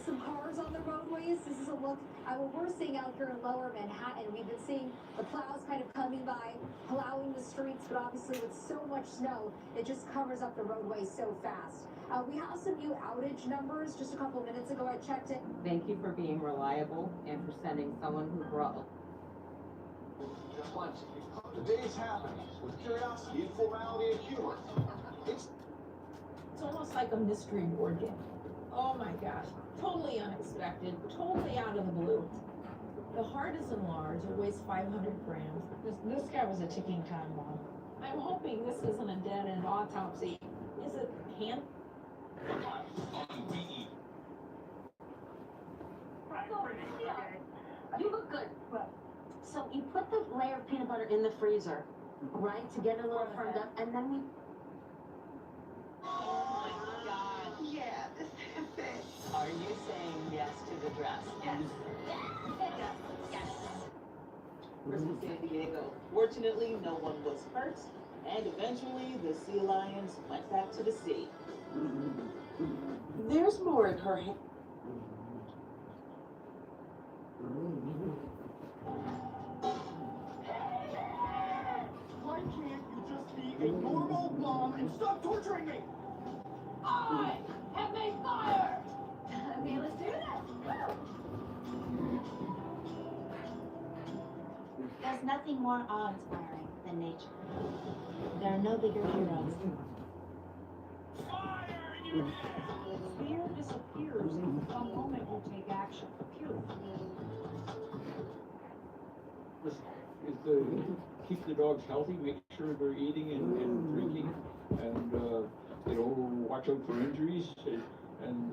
some cars on the roadways. This is a look at what we're seeing out here in lower Manhattan. We've been seeing the plows kind of coming by, plowing the streets, but obviously with so much snow, it just covers up the roadways so fast. We have some new outage numbers. Just a couple minutes ago, I checked it. Thank you for being reliable and for sending someone who brought. Just watch. The day's happenings with curiosity, informality, and humor. It's almost like a mystery board game. Oh my gosh, totally unexpected, totally out of the blue. The heart is enlarged, it weighs 500 grams. This guy was a ticking time bomb. I'm hoping this isn't a dead-end autopsy. Is it hand? You look good. So you put the layer of peanut butter in the freezer, right, to get it a little firmed up, and then we... Oh my God. Yeah, this is it. Are you saying yes to the dress? Yes. Yes. Yes. We're from San Diego. Fortunately, no one was hurt, and eventually the sea lions went back to the sea. There's more in her hand. Why can't you just be a normal mom and stop torturing me? I have made fire! Okay, let's do that. There's nothing more awe-inspiring than nature. There are no bigger heroes. Fire in your head! Fear disappears the moment you take action. Period. Keep the dogs healthy, make sure they're eating and drinking, and watch out for injuries, and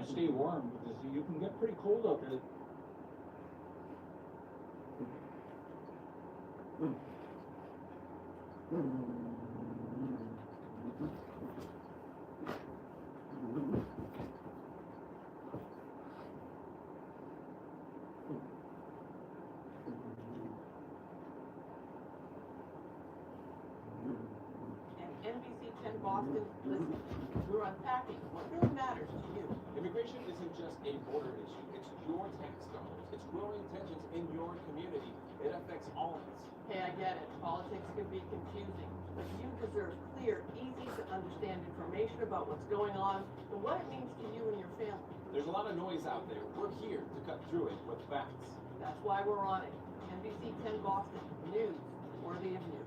stay warm, because you can get pretty cold out there. NBC 10 Boston, listen, we're unpacking what really matters to you. Immigration isn't just a border issue, it's your tax dollars. It's growing tensions in your community. It affects all of us. Hey, I get it. Politics can be confusing, but you deserve clear, easy to understand information about what's going on and what it means to you and your family. There's a lot of noise out there. We're here to cut through it with facts. That's why we're on it. NBC 10 Boston, news worthy of you.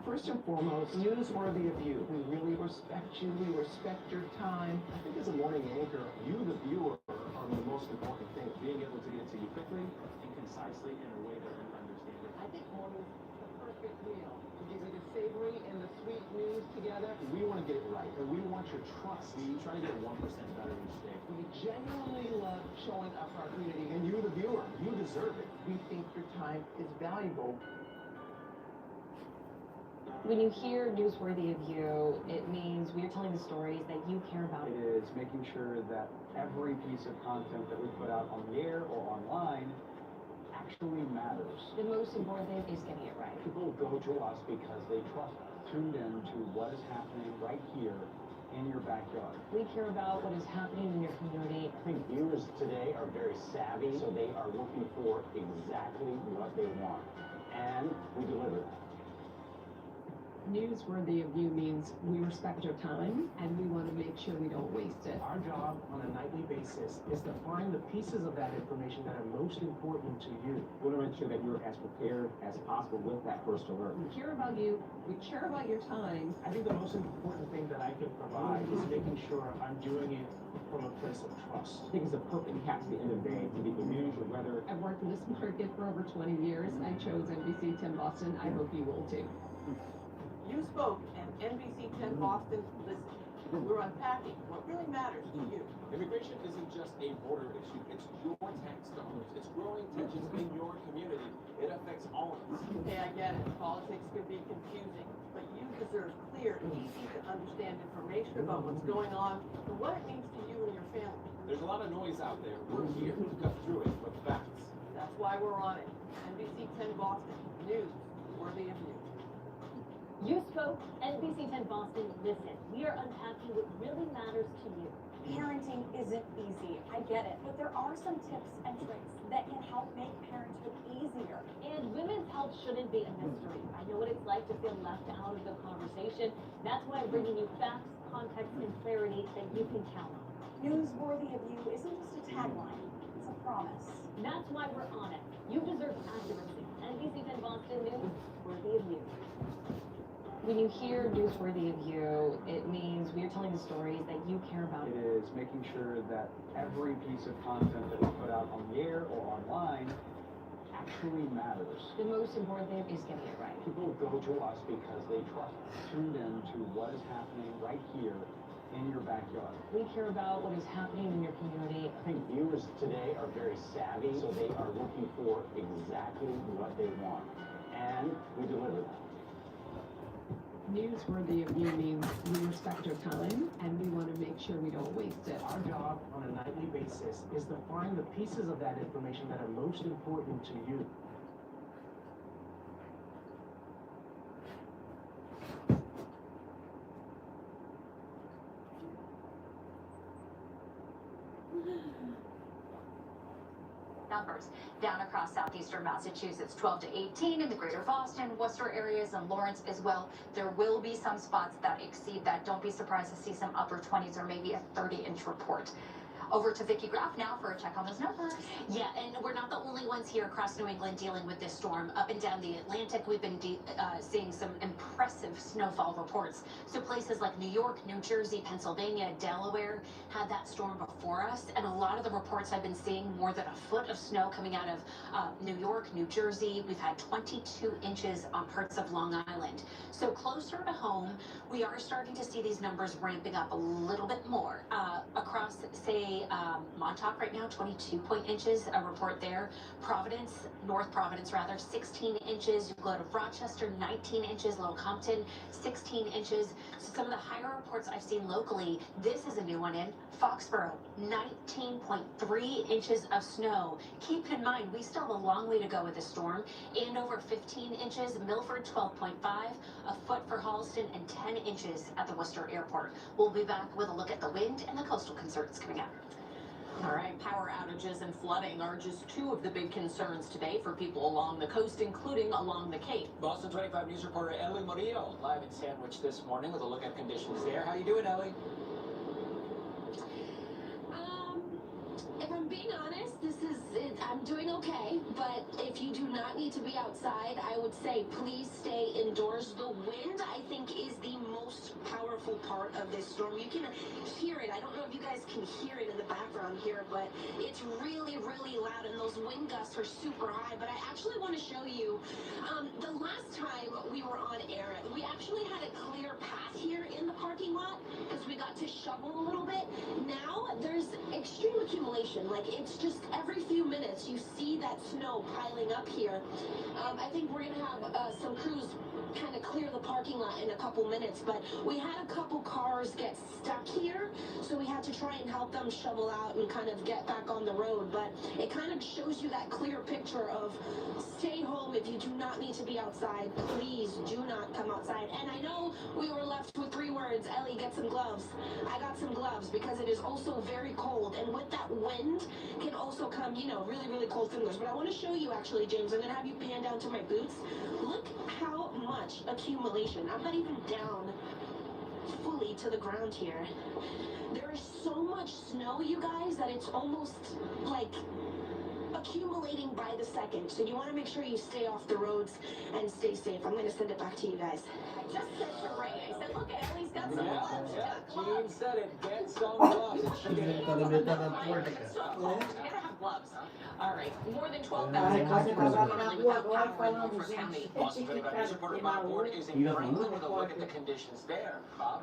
First and foremost, newsworthy of you. We really respect you. We respect your time. I think as a morning anchor, you, the viewer, are the most important thing. Being able to get to you quickly and concisely in a way that you understand it. I think morning's the perfect meal. To give you the savory and the sweet news together. We want to get it right, and we want your trust. We try to get 1% better each day. We genuinely love showing up for our community, and you, the viewer, you deserve it. We think your time is valuable. When you hear newsworthy of you, it means we are telling the stories that you care about. It is making sure that every piece of content that we put out on the air or online actually matters. The most important thing is getting it right. People go to us because they trust us. Tuned in to what is happening right here in your backyard. We care about what is happening in your community. I think viewers today are very savvy, so they are looking for exactly what they want. And we deliver that. Newsworthy of you means we respect your time and we want to make sure we don't waste it. Our job on a nightly basis is to find the pieces of that information that are most important to you. We want to make sure that you're as prepared as possible with that first alert. We care about you, we care about your time. I think the most important thing that I can provide is making sure I'm doing it from a place of trust. I think it's a perfect cap at the end of the day to be the news or weather. I've worked in this market for over 20 years. I chose NBC 10 Boston. I hope you will too. You spoke, and NBC 10 Boston, listen. We're unpacking what really matters to you. Immigration isn't just a border issue, it's your tax dollars. It's growing tensions in your community. It affects all of us. Hey, I get it. Politics can be confusing, but you deserve clear, easy to understand information about what's going on and what it means to you and your family. There's a lot of noise out there. We're here to cut through it with facts. That's why we're on it. NBC 10 Boston, news worthy of you. You spoke, NBC 10 Boston, listen. We are unpacking what really matters to you. Parenting is isn't easy. I get it. But there are some tips and tricks that can help make parenthood easier. And women's health shouldn't be a mystery. I know what it's like to feel left out of the conversation. That's why I'm bringing you facts, context, and clarity that you can count on. Newsworthy of you isn't just a tagline, it's a promise. That's why we're on it. You deserve accuracy. NBC 10 Boston News, worthy of you. When you hear newsworthy of you, it means we are telling the stories that you care about. It is making sure that every piece of content that we put out on the air or online actually matters. The most important thing is getting it right. People go to us because they trust us. Tuned in to what is happening right here in your backyard. We care about what is happening in your community. I think viewers today are very savvy, so they are looking for exactly what they want. And we deliver that. Newsworthy of you means we respect your time and we want to make sure we don't waste it. Our job on a nightly basis is to find the pieces of that information that are most important to you. Numbers down across southeastern Massachusetts, 12 to 18 in the greater Boston, Worcester areas, and Lawrence as well. There will be some spots that exceed that. Don't be surprised to see some upper 20s or maybe a 30-inch report. Over to Vicki Graff now for a check on those numbers. Yeah, and we're not the only ones here across New England dealing with this storm. Up and down the Atlantic, we've been seeing some impressive snowfall reports. So places like New York, New Jersey, Pennsylvania, Delaware had that storm before us. And a lot of the reports I've been seeing, more than a foot of snow coming out of New York, New Jersey. We've had 22 inches on parts of Long Island. So closer to home, we are starting to see these numbers ramping up a little bit more. Across, say, Montauk right now, 22 inches, a report there. Providence, North Providence rather, 16 inches. You go to Rochester, 19 inches. Little Compton, 16 inches. So some of the higher reports I've seen locally, this is a new one in Foxborough, 19.3 inches of snow. Keep in mind, we still have a long way to go with this storm. Andover, 15 inches. Milford, 12.5. A foot for Halston, and 10 inches at the Worcester Airport. We'll be back with a look at the wind and the coastal concerns coming up. All right, power outages and flooding are just two of the big concerns today for people along the coast, including along the Cape. Boston 25 News reporter Ellie Murillo live in Sandwich this morning with a look at conditions there. How you doing, Ellie? If I'm being honest, I'm doing okay, but if you do not need to be outside, I would say please stay indoors. The wind, I think, is the most powerful part of this storm. You can hear it. I don't know if you guys can hear it in the background here, but it's really, really loud, and those wind gusts are super high. But I actually want to show you, the last time we were on air, we actually had a clear path here in the parking lot because we got to shovel a little bit. Now there's extreme accumulation. Like, it's just every few minutes you see that snow piling up here. I think we're gonna have some crews kind of clear the parking lot in a couple minutes, but we had a couple cars get stuck here, so we had to try and help them shovel out and kind of get back on the road. But it kind of shows you that clear picture of stay home if you do not need to be outside. Please do not come outside. And I know we were left with 3 words: Ellie, get some gloves. I got some gloves because it is also very cold, and with that wind can also come, you know, really, really cold fingers. But I want to show you, actually, James, I'm gonna have you pan down to my boots. Look how much accumulation. I'm not even down fully to the ground here. There is so much snow, you guys, that it's almost like accumulating by the second. So you want to make sure you stay off the roads and stay safe. I'm going to send it back to you guys. I just said to Ray, I said, look, Ellie's got some gloves. Jean said it. Get some gloves. You gotta have gloves. All right, more than 12,000 customers are currently without power in Milford County. Boston 25 News reporter Bob Ward is in Franklin with a look at the conditions there. Bob?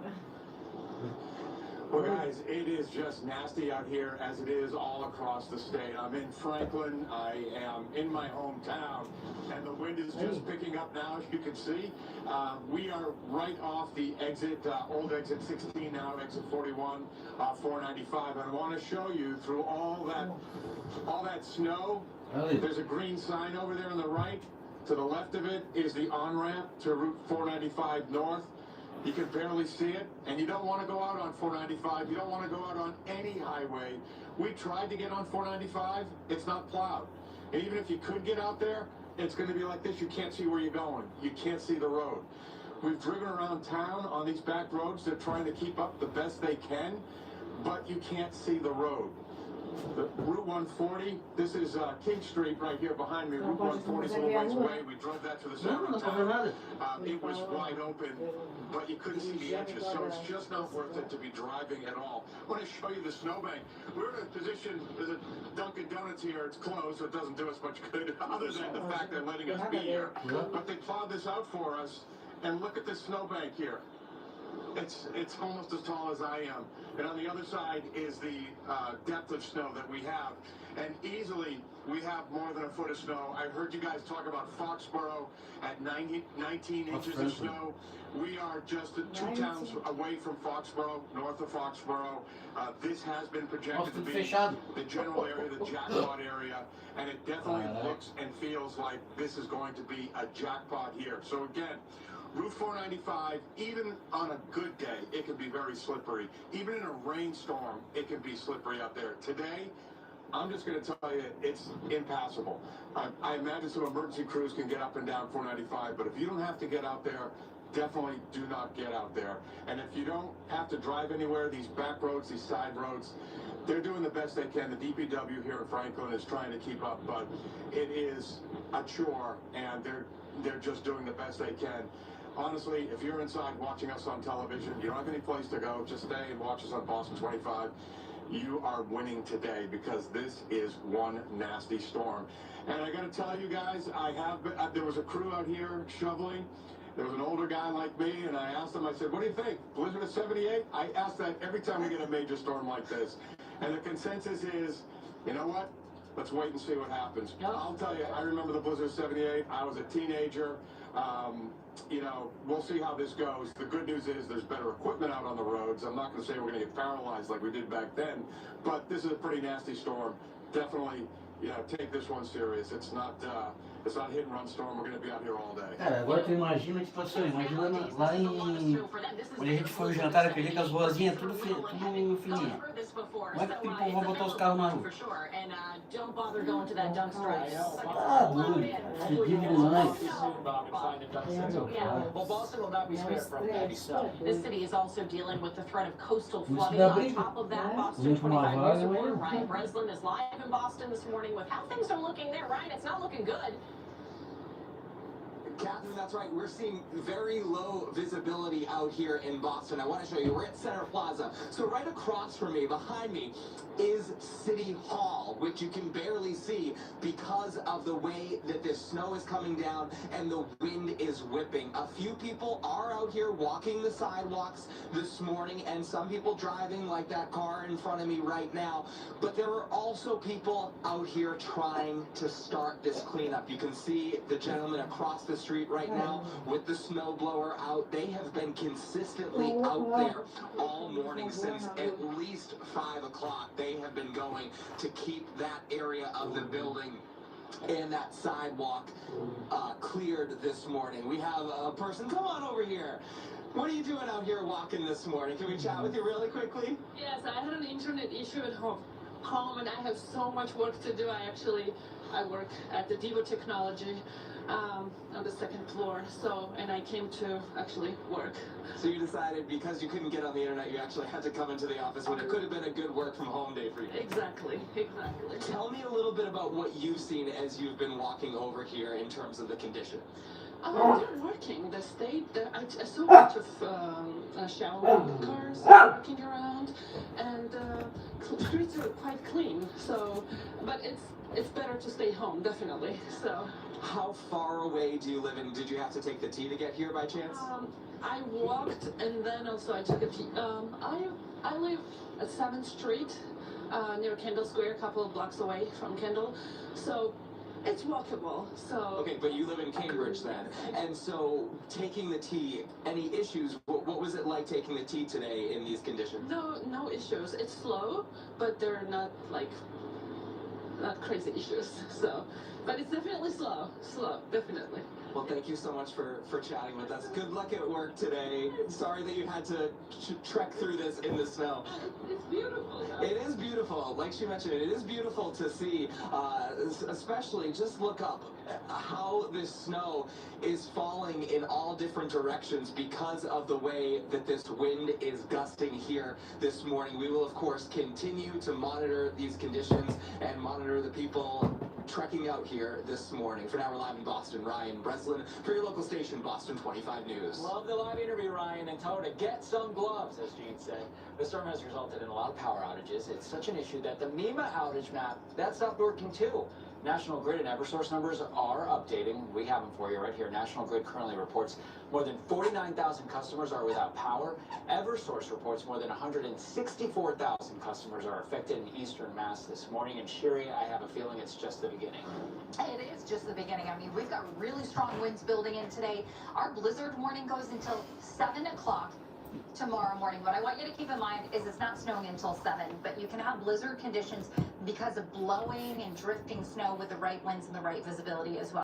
Well, guys, it is just nasty out here, as it is all across the state. I'm in Franklin. I am in my hometown, and the wind is just picking up now, as you can see. We are right off the exit, old exit 16 now, exit 41, 495. And I want to show you through all that snow. There's a green sign over there on the right. To the left of it is the on-ramp to Route 495 North. You can barely see it, and you don't want to go out on 495. You don't want to go out on any highway. We tried to get on 495. It's not plowed. And even if you could get out there, it's going to be like this. You can't see where you're going. You can't see the road. We've driven around town on these back roads. They're trying to keep up the best they can, but you can't see the road. The Route 140, this is King Street right here behind me. Route 140 is a little ways away. We drove that to the center of town. It was wide open, but you couldn't see the edges, so it's just not worth it to be driving at all. I want to show you the snowbank. We're in a position, there's a Dunkin' Donuts here. It's closed, so it doesn't do us much good other than the fact they're letting us be here. But they plowed this out for us, and look at this snowbank here. It's almost as tall as I am. And on the other side is the depth of snow that we have. And easily, we have more than a foot of snow. I heard you guys talk about Foxborough at 19 inches of snow. We are just 2 towns away from Foxborough, north of Foxborough. This has been projected to be the general area, the jackpot area. And it definitely looks and feels like this is going to be a jackpot here. So again, Route 495, even on a good day, it can be very slippery. Even in a rainstorm, it can be slippery out there. Today, I'm just going to tell you, it's impassable. I imagine some emergency crews can get up and down 495, but if you don't have to get out there, definitely do not get out there. And if you don't have to drive anywhere, these back roads, these side roads, they're doing the best they can. The DPW here in Franklin is trying to keep up, but it is a chore, and they're just doing the best they can. Honestly, if you're inside watching us on television, you don't have any place to go, just stay and watch us on Boston 25. You are winning today because this is one nasty storm. And I got to tell you guys, there was a crew out here shoveling. There was an older guy like me, and I asked him, I said, what do you think? Blizzard of 78? I ask that every time we get a major storm like this. And the consensus is, you know what? Let's wait and see what happens. I'll tell you, I remember the blizzard of 78. I was a teenager. You know, we'll see how this goes. The good news is there's better equipment out on the roads. I'm not going to say we're going to get paralyzed like we did back then, but this is a pretty nasty storm. Definitely, you know, take this one serious. It's not a hit and run storm. We're going to be out here all day. Cara, agora tu imagina a situação, imagina lá em... Onde a gente foi jantar, aquele que as ruazinhas tudo fininha. Como é que tem povo vai botar os carros na rua? Ah, doido, fedido demais. Well, Boston will not be spared from that stuff. This city is also dealing with the threat of coastal flooding. On top of that, Boston 25 News reporter Ryan Breslin is live in Boston this morning with how things are looking there. Ryan, it's not looking good. Catherine, that's right. We're seeing very low visibility out here in Boston. I want to show you. We're at Center Plaza. So right across from me, behind me, is City Hall, which you can barely see because of the way that this snow is coming down and the wind is whipping. A few people are out here walking the sidewalks this morning, and some people driving like that car in front of me right now. But there are also people out here trying to start this cleanup. You can see the gentleman across the street right now with the snowblower out. They have been consistently out there all morning since at least 5 o'clock. They have been going to keep that area of the building and that sidewalk cleared this morning. We have a person, come on over here. What are you doing out here walking this morning? Can we chat with you really quickly? Yes, I had an internet issue at home and I have so much work to do. I work at the Devo Technology on the 2nd floor, and I came to actually work. So you decided because you couldn't get on the internet, you actually had to come into the office when it could have been a good work from home day for you. Exactly. Tell me a little bit about what you've seen as you've been walking over here in terms of the condition. They're working. The state, I saw a bunch of shower cars walking around, and the streets are quite clean. But it's better to stay home, definitely. So. How far away do you live, and did you have to take the T to get here by chance? I walked, and then also I took a T. I live at 7th Street, near Kendall Square, a couple of blocks away from Kendall. So. It's walkable, so... Okay, but you live in Cambridge then, and so taking the T, any issues? What was it like taking the T today in these conditions? No issues. It's slow, but they're not, like, not crazy issues. So, but it's definitely slow, definitely. Well, thank you so much for chatting with us. Good luck at work today. Sorry that you had to trek through this in the snow. It's beautiful. It is beautiful. Like she mentioned, it is beautiful to see, especially just look up how this snow is falling in all different directions because of the way that this wind is gusting here this morning. We will, of course, continue to monitor these conditions and monitor the people trekking out here this morning. For now, we're live in Boston. Ryan Breslin for your local station, Boston 25 News. Love the live interview, Ryan, and tell her to get some gloves, as Gene said. The storm has resulted in a lot of power outages. It's such an issue that the MEMA outage map, that stopped working too. National Grid and Eversource numbers are updating. We have them for you right here. National Grid currently reports more than 49,000 customers are without power. Eversource reports more than 164,000 customers are affected in Eastern Mass this morning. And Sherry, I have a feeling it's just the beginning. It is just the beginning. I mean, we've got really strong winds building in today. Our blizzard warning goes until 7 o'clock tomorrow morning. What I want you to keep in mind is it's not snowing until 7, but you can have blizzard conditions because of blowing and drifting snow with the right winds and the right visibility as well.